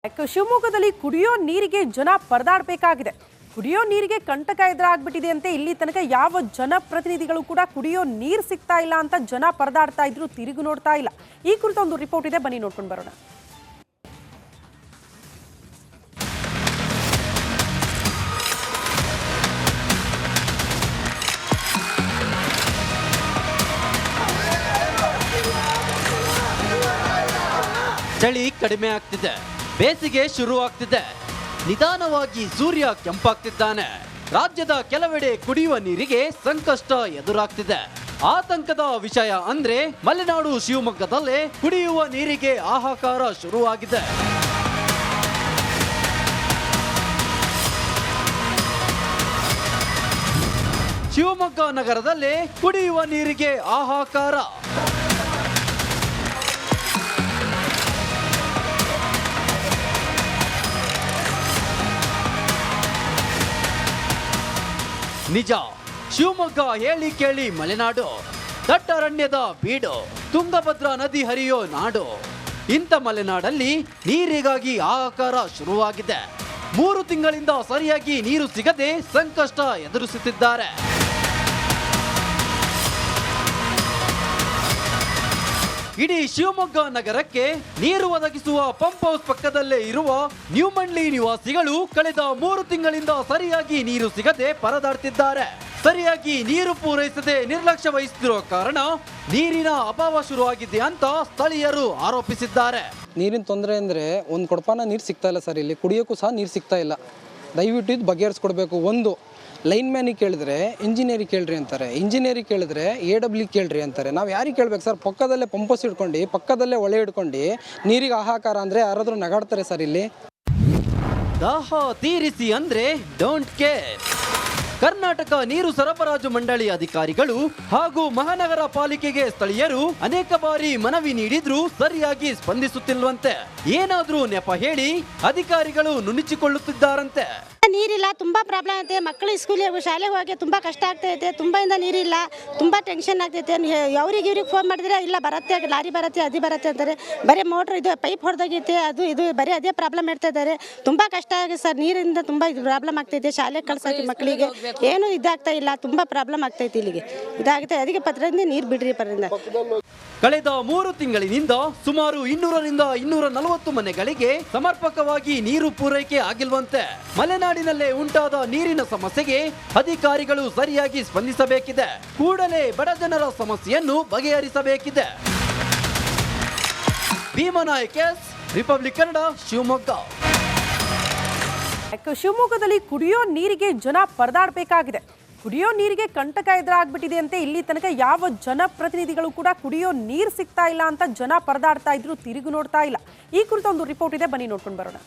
ಶಿವಮೊಗ್ಗದಲ್ಲಿ ಕುಡಿಯೋ ನೀರಿಗೆ ಜನ ಪರದಾಡಬೇಕಾಗಿದೆ. ಕುಡಿಯೋ ನೀರಿಗೆ ಕಂಟಕ ಎದುರಾಗ್ಬಿಟ್ಟಿದೆ ಅಂತೆ. ಇಲ್ಲಿ ತನಕ ಯಾವ ಜನಪ್ರತಿನಿಧಿಗಳು ಕೂಡ ಕುಡಿಯೋ ನೀರು ಸಿಗ್ತಾ ಇಲ್ಲ ಅಂತ ಜನ ಪರದಾಡ್ತಾ ಇದ್ರು, ತಿರುಗಿ ನೋಡ್ತಾ ಇಲ್ಲ. ಈ ಕುರಿತ ಒಂದು ರಿಪೋರ್ಟ್ ಇದೆ, ಬನ್ನಿ ನೋಡ್ಕೊಂಡು ಬರೋಣ. ಚಳಿ ಕಡಿಮೆ ಆಗ್ತಿದೆ, ಬೇಸಿಗೆ ಶುರುವಾಗ್ತಿದೆ. ನಿಧಾನವಾಗಿ ಸೂರ್ಯ ಕೆಂಪಾಗ್ತಿದ್ದಾನೆ. ರಾಜ್ಯದ ಕೆಲವೆಡೆ ಕುಡಿಯುವ ನೀರಿಗೆ ಸಂಕಷ್ಟ ಎದುರಾಗ್ತಿದೆ. ಆತಂಕದ ವಿಷಯ ಅಂದ್ರೆ ಮಲೆನಾಡು ಶಿವಮೊಗ್ಗದಲ್ಲೇ ಕುಡಿಯುವ ನೀರಿಗೆ ಹಾಹಾಕಾರ ಶುರುವಾಗಿದೆ. ಶಿವಮೊಗ್ಗ ನಗರದಲ್ಲೇ ಕುಡಿಯುವ ನೀರಿಗೆ ಹಾಹಾಕಾರ. ನಿಜ, ಶಿವಮೊಗ್ಗ ಹೇಳಿ ಕೇಳಿ ಮಲೆನಾಡು, ದಟ್ಟಾರಣ್ಯದ ಬೀಡು, ತುಂಗಭದ್ರಾ ನದಿ ಹರಿಯೋ ನಾಡು. ಇಂಥ ಮಲೆನಾಡಲ್ಲಿ ನೀರಿಗಾಗಿ ಹಾಹಾಕಾರ ಶುರುವಾಗಿದೆ. 3 ತಿಂಗಳಿಂದ ಸರಿಯಾಗಿ ನೀರು ಸಿಗದೆ ಸಂಕಷ್ಟ ಎದುರಿಸುತ್ತಿದ್ದಾರೆ. ಇಡೀ ಶಿವಮೊಗ್ಗ ನಗರಕ್ಕೆ ನೀರು ಒದಗಿಸುವ ಪಂಪ್ ಹೌಸ್ ಪಕ್ಕದಲ್ಲೇ ಇರುವ ನ್ಯೂಮಂಡ್ಲಿ ನಿವಾಸಿಗಳು ಕಳೆದ 3 ತಿಂಗಳಿಂದ ಸರಿಯಾಗಿ ನೀರು ಸಿಗದೆ ಪರದಾಡ್ತಿದ್ದಾರೆ. ಸರಿಯಾಗಿ ನೀರು ಪೂರೈಸದೆ ನಿರ್ಲಕ್ಷ್ಯ ವಹಿಸುತ್ತಿರುವ ಕಾರಣ ನೀರಿನ ಅಭಾವ ಶುರುವಾಗಿದೆ ಅಂತ ಸ್ಥಳೀಯರು ಆರೋಪಿಸಿದ್ದಾರೆ. ನೀರಿನ ತೊಂದರೆ ಅಂದರೆ ಒಂದು ಕೊಡಪಾನ ನೀರು ಸಿಗ್ತಾ ಇಲ್ಲ ಸರ್. ಇಲ್ಲಿ ಕುಡಿಯೋಕ್ಕೂ ಸಹ ನೀರು ಸಿಗ್ತಾ ಇಲ್ಲ. ದಯವಿಟ್ಟು ಇದು ಬಗೆಹರಿಸ್ಕೊಡ್ಬೇಕು. ಒಂದು ಲೈನ್ ಮ್ಯಾನಿಗೆ ಕೇಳಿದ್ರೆ ಇಂಜಿನಿಯರಿಗೆ ಕೇಳ್ರಿ ಅಂತಾರೆ, ಇಂಜಿನಿಯರಿಗೆ ಕೇಳಿದ್ರೆ AW ಕೇಳ್ರಿ ಅಂತಾರೆ. ನಾವು ಯಾರಿಗೆ ಕೇಳ್ಬೇಕು ಸರ್? ಪಕ್ಕದಲ್ಲೇ ಪಂಪಸ್ ಹಿಡ್ಕೊಂಡು, ಪಕ್ಕದಲ್ಲೇ ಒಳೆ ಹಿಡ್ಕೊಂಡು ನೀರಿಗೆ ಹಾಹಾಕಾರ ಅಂದರೆ ಯಾರಾದರೂ ನಗಾಡ್ತಾರೆ ಸರ್ ಇಲ್ಲಿ. ದಾಹ ತೀರಿಸಿ ಅಂದ್ರೆ ಡೋಂಟ್ ಕೇರ್. ಕರ್ನಾಟಕ ನೀರು ಸರಬರಾಜು ಮಂಡಳಿ ಅಧಿಕಾರಿಗಳು ಹಾಗೂ ಮಹಾನಗರ ಪಾಲಿಕೆಗೆ ಸ್ಥಳೀಯರು ಅನೇಕ ಬಾರಿ ಮನವಿ ನೀಡಿದ್ರೂ ಸರಿಯಾಗಿ ಸ್ಪಂದಿಸುತ್ತಿಲ್ವಂತೆ. ಏನಾದ್ರೂ ನೆಪ ಹೇಳಿ ಅಧಿಕಾರಿಗಳು ನುಣುಚಿಕೊಳ್ಳುತ್ತಿದ್ದಾರಂತೆ. ನೀರಿಲ್ಲ, ತುಂಬ ಪ್ರಾಬ್ಲಮ್ ಐತೆ. ಮಕ್ಕಳು ಸ್ಕೂಲಿಗೆ ಶಾಲೆಗೆ ಹೋಗಿ ತುಂಬ ಕಷ್ಟ ಆಗ್ತೈತೆ. ತುಂಬಿಂದ ನೀರಿಲ್ಲ, ತುಂಬ ಟೆನ್ಷನ್ ಆಗ್ತೈತೆ. ಇವ್ರಿಗೆ ಫೋನ್ ಮಾಡಿದ್ರೆ ಇಲ್ಲ ಬರುತ್ತೆ, ಲಾರಿ ಬರುತ್ತೆ, ಅದು ಬರುತ್ತೆ ಅಂತಾರೆ. ಬರೀ ಮೋಟ್ರ್ ಇದು ಪೈಪ್ ಹೊಡೆದೋಗೈತೆ, ಅದು ಇದು ಬರೀ ಅದೇ ಪ್ರಾಬ್ಲಮ್ ಇಡ್ತಾ ಇದ್ದಾರೆ. ತುಂಬ ಕಷ್ಟ ಆಗಿದೆ ಸರ್. ನೀರಿಂದ ತುಂಬ ಇದು ಪ್ರಾಬ್ಲಮ್ ಆಗ್ತೈತೆ. ಶಾಲೆಗೆ ಕಳ್ಸೋಕೆ ಮಕ್ಕಳಿಗೆ ಏನು ಇದಾಗ್ತಾ ಇಲ್ಲ, ತುಂಬ ಪ್ರಾಬ್ಲಮ್ ಆಗ್ತೈತೆ. ಇಲ್ಲಿಗೆ ಇದಾಗುತ್ತೆ. ಅದಕ್ಕೆ ಪತ್ರದಿಂದ ನೀರು ಬಿಡ್ರಿ ಪರದಿಂದ. ಕಳೆದ 3 ತಿಂಗಳಿನಿಂದ ಸುಮಾರು 200ರಿಂದ 240 ಮನೆಗಳಿಗೆ ಸಮರ್ಪಕವಾಗಿ ನೀರು ಪೂರೈಕೆ ಆಗಿಲ್ವಂತೆ. ಮಲೆನಾಡಿನಲ್ಲೇ ಉಂಟಾದ ನೀರಿನ ಸಮಸ್ಯೆಗೆ ಅಧಿಕಾರಿಗಳು ಸರಿಯಾಗಿ ಸ್ಪಂದಿಸಬೇಕಿದೆ. ಕೂಡಲೇ ಬಡ ಜನರ ಸಮಸ್ಯೆಯನ್ನು ಬಗೆಹರಿಸಬೇಕಿದೆ. ಭೀಮನಾಯಕ್, ರಿಪಬ್ಲಿಕ್ ಕನ್ನಡ, ಶಿವಮೊಗ್ಗ. ಶಿವಮೊಗ್ಗದಲ್ಲಿ ಕುಡಿಯೋ ನೀರಿಗೆ ಜನ ಪರದಾಡಬೇಕಾಗಿದೆ. ಕುಡಿಯೋ ನೀರಿಗೆ ಕಂಟಕ ಎದುರಾಗ್ಬಿಟ್ಟಿದೆ ಅಂತೆ. ಇಲ್ಲಿ ತನಕ ಯಾವ ಜನಪ್ರತಿನಿಧಿಗಳು ಕೂಡ ಕುಡಿಯೋ ನೀರು ಸಿಗ್ತಾ ಇಲ್ಲ ಅಂತ ಜನ ಪರದಾಡ್ತಾ ಇದ್ರು, ತಿರುಗಿ ನೋಡ್ತಾ ಇಲ್ಲ. ಈ ಕುರಿತ ಒಂದು ರಿಪೋರ್ಟ್ ಇದೆ, ಬನ್ನಿ ನೋಡ್ಕೊಂಡು ಬರೋಣ.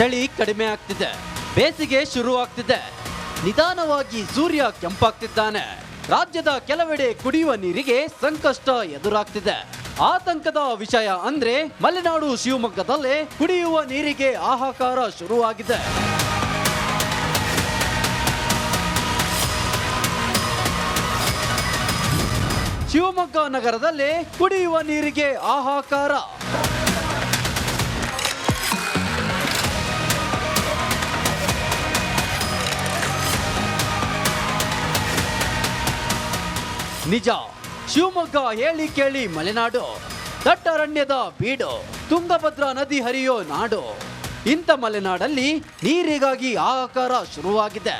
ಚಳಿ ಕಡಿಮೆ ಆಗ್ತಿದೆ, ಬೇಸಿಗೆ ಶುರುವಾಗ್ತಿದೆ. ನಿಧಾನವಾಗಿ ಸೂರ್ಯ ಕೆಂಪಾಗ್ತಿದ್ದಾನೆ. ರಾಜ್ಯದ ಕೆಲವೆಡೆ ಕುಡಿಯುವ ನೀರಿಗೆ ಸಂಕಷ್ಟ ಎದುರಾಗ್ತಿದೆ. ಆತಂಕದ ವಿಷಯ ಅಂದ್ರೆ ಮಲೆನಾಡು ಶಿವಮೊಗ್ಗದಲ್ಲೇ ಕುಡಿಯುವ ನೀರಿಗೆ ಹಾಹಾಕಾರ ಶುರುವಾಗಿದೆ. ಶಿವಮೊಗ್ಗ ನಗರದಲ್ಲೇ ಕುಡಿಯುವ ನೀರಿಗೆ ಹಾಹಾಕಾರ. ನಿಜ, ಶಿವಮೊಗ್ಗ ಹೇಳಿ ಕೇಳಿ ಮಲೆನಾಡು, ದಟ್ಟಾರಣ್ಯದ ಬೀಡು, ತುಂಗಭದ್ರಾ ನದಿ ಹರಿಯೋ ನಾಡು. ಇಂಥ ಮಲೆನಾಡಲ್ಲಿ ನೀರಿಗಾಗಿ ಹಾಹಾಕಾರ ಶುರುವಾಗಿದೆ.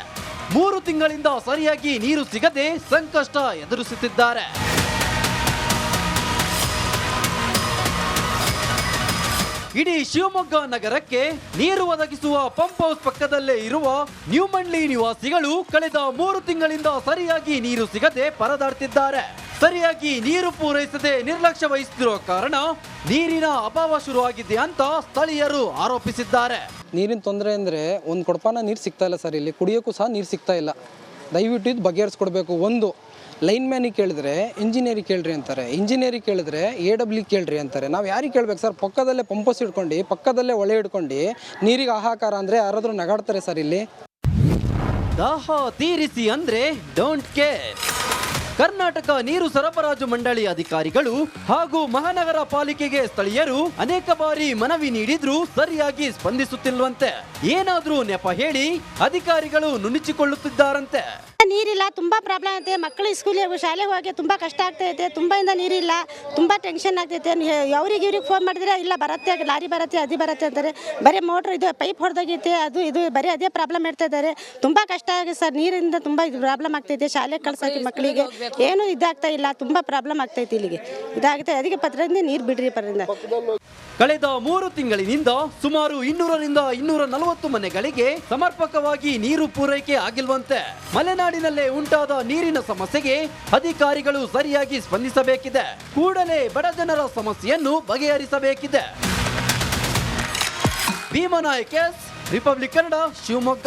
3 ತಿಂಗಳಿಂದ ಸರಿಯಾಗಿ ನೀರು ಸಿಗದೆ ಸಂಕಷ್ಟ ಎದುರಿಸುತ್ತಿದ್ದಾರೆ. ಇಡೀ ಶಿವಮೊಗ್ಗ ನಗರಕ್ಕೆ ನೀರು ಒದಗಿಸುವ ಪಂಪ್ ಹೌಸ್ ಪಕ್ಕದಲ್ಲೇ ಇರುವ ನ್ಯೂಮಂಡ್ಲಿ ನಿವಾಸಿಗಳು ಕಳೆದ 3 ತಿಂಗಳಿಂದ ಸರಿಯಾಗಿ ನೀರು ಸಿಗದೆ ಪರದಾಡ್ತಿದ್ದಾರೆ. ಸರಿಯಾಗಿ ನೀರು ಪೂರೈಸದೆ ನಿರ್ಲಕ್ಷ್ಯ ವಹಿಸುತ್ತಿರುವ ಕಾರಣ ನೀರಿನ ಅಭಾವ ಶುರುವಾಗಿದೆ ಅಂತ ಸ್ಥಳೀಯರು ಆರೋಪಿಸಿದ್ದಾರೆ. ನೀರಿನ ತೊಂದರೆ ಅಂದರೆ ಒಂದು ಕೊಡಪಾನ ನೀರು ಸಿಗ್ತಾ ಇಲ್ಲ ಸರ್. ಇಲ್ಲಿ ಕುಡಿಯೋಕ್ಕೂ ಸಹ ನೀರು ಸಿಗ್ತಾ ಇಲ್ಲ. ದಯವಿಟ್ಟು ಇದು ಬಗೆಹರಿಸ್ಕೊಡ್ಬೇಕು. ಒಂದು ಲೈನ್ ಮ್ಯಾನಿಗೆ ಕೇಳಿದ್ರೆ ಇಂಜಿನಿಯರಿಗೆ ಕೇಳ್ರಿ ಅಂತಾರೆ, ಇಂಜಿನಿಯರಿಗೆ ಕೇಳಿದ್ರೆ AW ಕೇಳ್ರಿ ಅಂತಾರೆ. ನಾವು ಯಾರಿಗೆ ಕೇಳ್ಬೇಕು ಸರ್? ಪಕ್ಕದಲ್ಲೇ ಪಂಪಸ್ ಹಿಡ್ಕೊಂಡು ಪಕ್ಕದಲ್ಲೇ ಒಳೆ ಹಿಡ್ಕೊಂಡು ನೀರಿಗೆ ಹಾಹಾಕಾರ ಅಂದರೆ ಯಾರಾದರೂ ನಗಾಡ್ತಾರೆ ಸರ್ ಇಲ್ಲಿ? ದಾಹ ತೀರಿಸಿ ಅಂದ್ರೆ ಡೋಂಟ್ ಕೇರ್. ಕರ್ನಾಟಕ ನೀರು ಸರಬರಾಜು ಮಂಡಳಿ ಅಧಿಕಾರಿಗಳು ಹಾಗೂ ಮಹಾನಗರ ಪಾಲಿಕೆಗೆ ಸ್ಥಳೀಯರು ಅನೇಕ ಬಾರಿ ಮನವಿ ನೀಡಿದ್ರೂ ಸರಿಯಾಗಿ ಸ್ಪಂದಿಸುತ್ತಿಲ್ವಂತೆ. ಏನಾದ್ರೂ ನೆಪ ಹೇಳಿ ಅಧಿಕಾರಿಗಳು ನುಣುಚಿಕೊಳ್ಳುತ್ತಿದ್ದಾರಂತೆ. ನೀರಿಲ್ಲ, ತುಂಬ ಪ್ರಾಬ್ಲಮ್ ಐತೆ. ಮಕ್ಕಳು ಸ್ಕೂಲಿಗೆ ಶಾಲೆಗೆ ಹೋಗಿ ತುಂಬ ಕಷ್ಟ ಆಗ್ತೈತೆ. ತುಂಬದಿಂದ ನೀರಿಲ್ಲ, ತುಂಬ ಟೆನ್ಷನ್ ಆಗ್ತೈತೆ. ಇವ್ರಿಗೆ ಫೋನ್ ಮಾಡಿದ್ರೆ ಇಲ್ಲ ಬರುತ್ತೆ, ಲಾರಿ ಬರುತ್ತೆ, ಅದು ಬರುತ್ತೆ ಅಂತಾರೆ. ಬರೀ ಮೋಟ್ರ್ ಇದು ಪೈಪ್ ಹೊಡೆದೋಗೈತೆ, ಅದು ಇದು ಬರೀ ಅದೇ ಪ್ರಾಬ್ಲಮ್ ಇಡ್ತಾ ಇದ್ದಾರೆ. ತುಂಬ ಕಷ್ಟ ಆಗಿದೆ ಸರ್, ನೀರಿಂದ ತುಂಬ ಇದು ಪ್ರಾಬ್ಲಮ್ ಆಗ್ತೈತೆ. ಶಾಲೆಗೆ ಕಳ್ಸೋಕೆ ಮಕ್ಕಳಿಗೆ ಏನು ಇದಾಗ್ತಾ ಇಲ್ಲ, ತುಂಬ ಪ್ರಾಬ್ಲಮ್ ಆಗ್ತೈತೆ. ಇಲ್ಲಿಗೆ ಇದಾಗುತ್ತೆ, ಅದಕ್ಕೆ ಪತ್ರದಿಂದ ನೀರು ಬಿಡ್ರಿ ಪರದಿಂದ. ಕಳೆದ 3 ತಿಂಗಳಿನಿಂದ ಸುಮಾರು 200ರಿಂದ 240 ಮನೆಗಳಿಗೆ ಸಮರ್ಪಕವಾಗಿ ನೀರು ಪೂರೈಕೆ ಆಗಿಲ್ವಂತೆ. ಮಲೆನಾಡಿನಲ್ಲೇ ಉಂಟಾದ ನೀರಿನ ಸಮಸ್ಯೆಗೆ ಅಧಿಕಾರಿಗಳು ಸರಿಯಾಗಿ ಸ್ಪಂದಿಸಬೇಕಿದೆ. ಕೂಡಲೇ ಬಡ ಜನರ ಸಮಸ್ಯೆಯನ್ನು ಬಗೆಹರಿಸಬೇಕಿದೆ. ಭೀಮನಾಯಕ್, ರಿಪಬ್ಲಿಕ್ ಕನ್ನಡ, ಶಿವಮೊಗ್ಗ.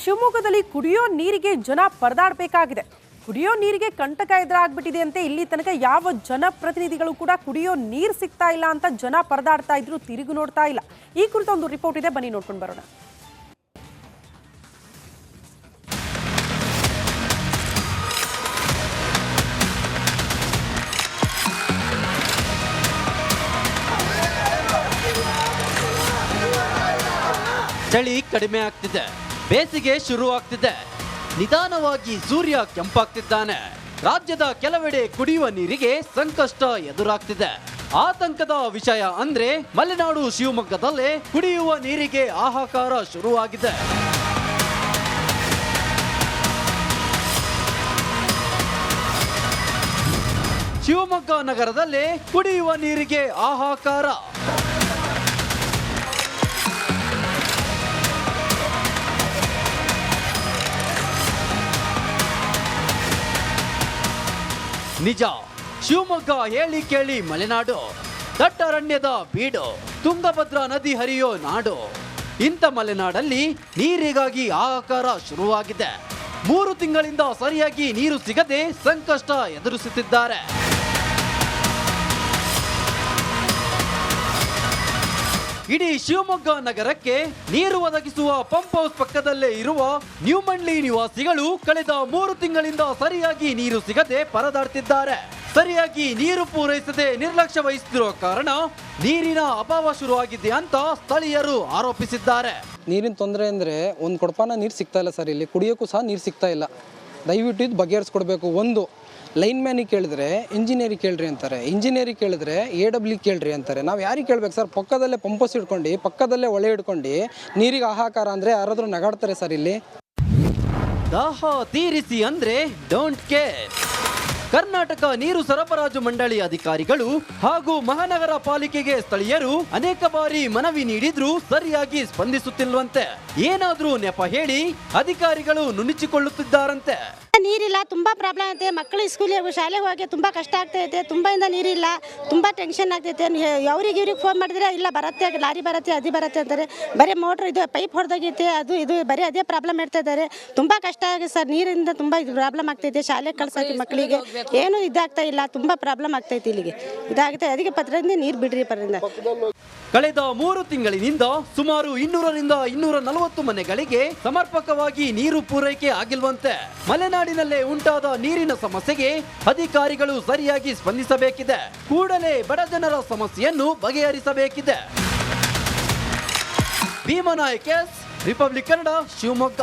ಶಿವಮೊಗ್ಗದಲ್ಲಿ ಕುಡಿಯೋ ನೀರಿಗೆ ಜನ ಪರದಾಡಬೇಕಾಗಿದೆ. ಕುಡಿಯೋ ನೀರಿಗೆ ಕಂಟಕ ಎದುರಾಗ್ಬಿಟ್ಟಿದೆ ಅಂತೆ. ಇಲ್ಲಿ ತನಕ ಯಾವ ಜನಪ್ರತಿನಿಧಿಗಳು ಕೂಡ ಕುಡಿಯೋ ನೀರು ಸಿಗ್ತಾ ಇಲ್ಲ ಅಂತ ಜನ ಪರದಾಡ್ತಾ ಇದ್ರು, ತಿರುಗಿ ನೋಡ್ತಾ ಇಲ್ಲ. ಈ ಕುರಿತ ಒಂದು ರಿಪೋರ್ಟ್ ಇದೆ, ಬನ್ನಿ ನೋಡ್ಕೊಂಡು ಬರೋಣ. ಚಳಿ ಕಡಿಮೆ ಆಗ್ತಿದೆ, ಬೇಸಿಗೆ ಶುರು ಆಗ್ತಿದೆ. ನಿಧಾನವಾಗಿ ಸೂರ್ಯ ಕೆಂಪಾಗ್ತಿದ್ದಾನೆ. ರಾಜ್ಯದ ಕೆಲವೆಡೆ ಕುಡಿಯುವ ನೀರಿಗೆ ಸಂಕಷ್ಟ ಎದುರಾಗ್ತಿದೆ. ಆತಂಕದ ವಿಷಯ ಅಂದ್ರೆ ಮಲೆನಾಡು ಶಿವಮೊಗ್ಗದಲ್ಲೇ ಕುಡಿಯುವ ನೀರಿಗೆ ಹಾಹಾಕಾರ ಶುರುವಾಗಿದೆ. ಶಿವಮೊಗ್ಗ ನಗರದಲ್ಲೇ ಕುಡಿಯುವ ನೀರಿಗೆ ಹಾಹಾಕಾರ. ನಿಜ, ಶಿವಮೊಗ್ಗ ಹೇಳಿ ಕೇಳಿ ಮಲೆನಾಡು, ದಟ್ಟಾರಣ್ಯದ ಬೀಡು, ತುಂಗಭದ್ರಾ ನದಿ ಹರಿಯೋ ನಾಡು. ಇಂಥ ಮಲೆನಾಡಲ್ಲಿ ನೀರಿಗಾಗಿ ಹಾಹಾಕಾರ ಶುರುವಾಗಿದೆ. 3 ತಿಂಗಳಿಂದ ಸರಿಯಾಗಿ ನೀರು ಸಿಗದೆ ಸಂಕಷ್ಟ ಎದುರಿಸುತ್ತಿದ್ದಾರೆ. ಇಡೀ ಶಿವಮೊಗ್ಗ ನಗರಕ್ಕೆ ನೀರು ಒದಗಿಸುವ ಪಂಪ್ ಹೌಸ್ ಪಕ್ಕದಲ್ಲೇ ಇರುವ ನ್ಯೂಮಂಡ್ಲಿ ನಿವಾಸಿಗಳು ಕಳೆದ 3 ತಿಂಗಳಿಂದ ಸರಿಯಾಗಿ ನೀರು ಸಿಗದೆ ಪರದಾಡ್ತಿದ್ದಾರೆ. ಸರಿಯಾಗಿ ನೀರು ಪೂರೈಸದೆ ನಿರ್ಲಕ್ಷ್ಯ ವಹಿಸುತ್ತಿರುವ ಕಾರಣ ನೀರಿನ ಅಭಾವ ಶುರುವಾಗಿದೆ ಅಂತ ಸ್ಥಳೀಯರು ಆರೋಪಿಸಿದ್ದಾರೆ. ನೀರಿನ ತೊಂದರೆ ಅಂದರೆ ಒಂದು ಕೊಡಪಾನ ನೀರು ಸಿಗ್ತಾ ಇಲ್ಲ ಸರ್ ಇಲ್ಲಿ. ಕುಡಿಯೋಕ್ಕೂ ಸಹ ನೀರು ಸಿಗ್ತಾ ಇಲ್ಲ. ದಯವಿಟ್ಟು ಇದು ಬಗೆಹರಿಸ್ಕೊಡ್ಬೇಕು. ಒಂದು ಲೈನ್ ಮ್ಯಾನಿಗೆ ಕೇಳಿದ್ರೆ ಇಂಜಿನಿಯರಿಗೆ ಕೇಳ್ರಿ ಅಂತಾರೆ, ಇಂಜಿನಿಯರಿಗೆ ಕೇಳಿದ್ರೆ AW ಕೇಳ್ರಿ ಅಂತಾರೆ. ನಾವು ಯಾರಿಗೆ ಕೇಳ್ಬೇಕು ಸರ್? ಪಕ್ಕದಲ್ಲೇ ಪಂಪಸ್ ಹಿಡ್ಕೊಂಡು ಪಕ್ಕದಲ್ಲೇ ಒಳೆ ಹಿಡ್ಕೊಂಡು ನೀರಿಗೆ ಹಾಹಾಕಾರ ಅಂದರೆ ಯಾರಾದರೂ ನಗಾಡ್ತಾರೆ ಸರ್ ಇಲ್ಲಿ? ದಾಹ ತೀರಿಸಿ ಅಂದ್ರೆ ಡೋಂಟ್ ಕೇರ್. ಕರ್ನಾಟಕ ನೀರು ಸರಬರಾಜು ಮಂಡಳಿ ಅಧಿಕಾರಿಗಳು ಹಾಗೂ ಮಹಾನಗರ ಪಾಲಿಕೆಗೆ ಸ್ಥಳೀಯರು ಅನೇಕ ಬಾರಿ ಮನವಿ ನೀಡಿದ್ರೂ ಸರಿಯಾಗಿ ಸ್ಪಂದಿಸುತ್ತಿಲ್ವಂತೆ. ಏನಾದ್ರೂ ನೆಪ ಹೇಳಿ ಅಧಿಕಾರಿಗಳು ನುಣುಚಿಕೊಳ್ಳುತ್ತಿದ್ದಾರಂತೆ. ನೀರಿಲ್ಲ, ತುಂಬ ಪ್ರಾಬ್ಲಮ್ ಐತೆ. ಮಕ್ಕಳು ಸ್ಕೂಲಿಗೆ ಶಾಲೆಗೆ ಹೋಗಿ ತುಂಬ ಕಷ್ಟ ಆಗ್ತೈತೆ. ತುಂಬದಿಂದ ನೀರಿಲ್ಲ, ತುಂಬ ಟೆನ್ಷನ್ ಆಗ್ತೈತೆ. ಇವ್ರಿಗೆ ಫೋನ್ ಮಾಡಿದ್ರೆ ಇಲ್ಲ ಬರುತ್ತೆ, ಲಾರಿ ಬರುತ್ತೆ, ಅದು ಬರುತ್ತೆ ಅಂತಾರೆ. ಬರೀ ಮೋಟ್ರ್ ಇದು ಪೈಪ್ ಹೊಡೆದೋಗೈತೆ, ಅದು ಇದು ಬರೀ ಅದೇ ಪ್ರಾಬ್ಲಮ್ ಇಡ್ತಾ ಇದ್ದಾರೆ. ತುಂಬ ಕಷ್ಟ ಆಗಿದೆ ಸರ್, ನೀರಿಂದ ತುಂಬ ಇದು ಪ್ರಾಬ್ಲಮ್ ಆಗ್ತೈತೆ. ಶಾಲೆಗೆ ಕಳ್ಸೋಕೆ ಮಕ್ಕಳಿಗೆ ಏನು ಇದಾಗ್ತಾ ಇಲ್ಲ, ತುಂಬ ಪ್ರಾಬ್ಲಮ್ ಆಗ್ತೈತೆ. ಇಲ್ಲಿಗೆ ಇದಾಗುತ್ತೆ, ಅದಕ್ಕೆ ಪತ್ರದಿಂದ ನೀರು ಬಿಡ್ರಿ ಪರದಿಂದ. ಕಳೆದ 3 ತಿಂಗಳಿನಿಂದ ಸುಮಾರು 200ರಿಂದ 240 ಮನೆಗಳಿಗೆ ಸಮರ್ಪಕವಾಗಿ ನೀರು ಪೂರೈಕೆ ಆಗಿಲ್ವಂತೆ. ಮಲೆನಾಡಿನಲ್ಲೇ ಉಂಟಾದ ನೀರಿನ ಸಮಸ್ಯೆಗೆ ಅಧಿಕಾರಿಗಳು ಸರಿಯಾಗಿ ಸ್ಪಂದಿಸಬೇಕಿದೆ. ಕೂಡಲೇ ಬಡ ಜನರ ಸಮಸ್ಯೆಯನ್ನು ಬಗೆಹರಿಸಬೇಕಿದೆ. ಭೀಮನಾಯಕ್, ರಿಪಬ್ಲಿಕ್ ಕನ್ನಡ, ಶಿವಮೊಗ್ಗ.